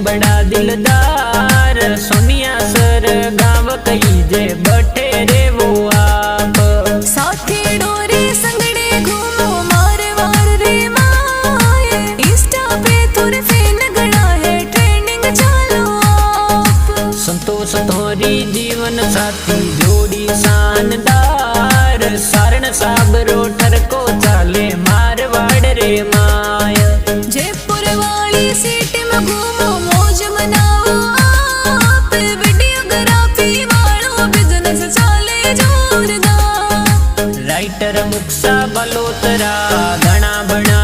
बड़ा दिलदार सोनिया सर गाँव कही जे बटे रे वो आप साथी डोरी संगड़े घूमो मारवार रे माए इंस्टा पे थोड़े फैन गड़ा है ट्रेंडिंग चालो आप संतोष थोरी जीवन साथी जोड़ी शानदार सारण साबरो ठरको चाले मारवाड़ रे माया जयपुर वाली सीट में घूमो मौज मनाओ आप वीडियोग्राफी वालों बिजनेस चाले जोरदार राइटर मुक्सा बलोतरा घना बना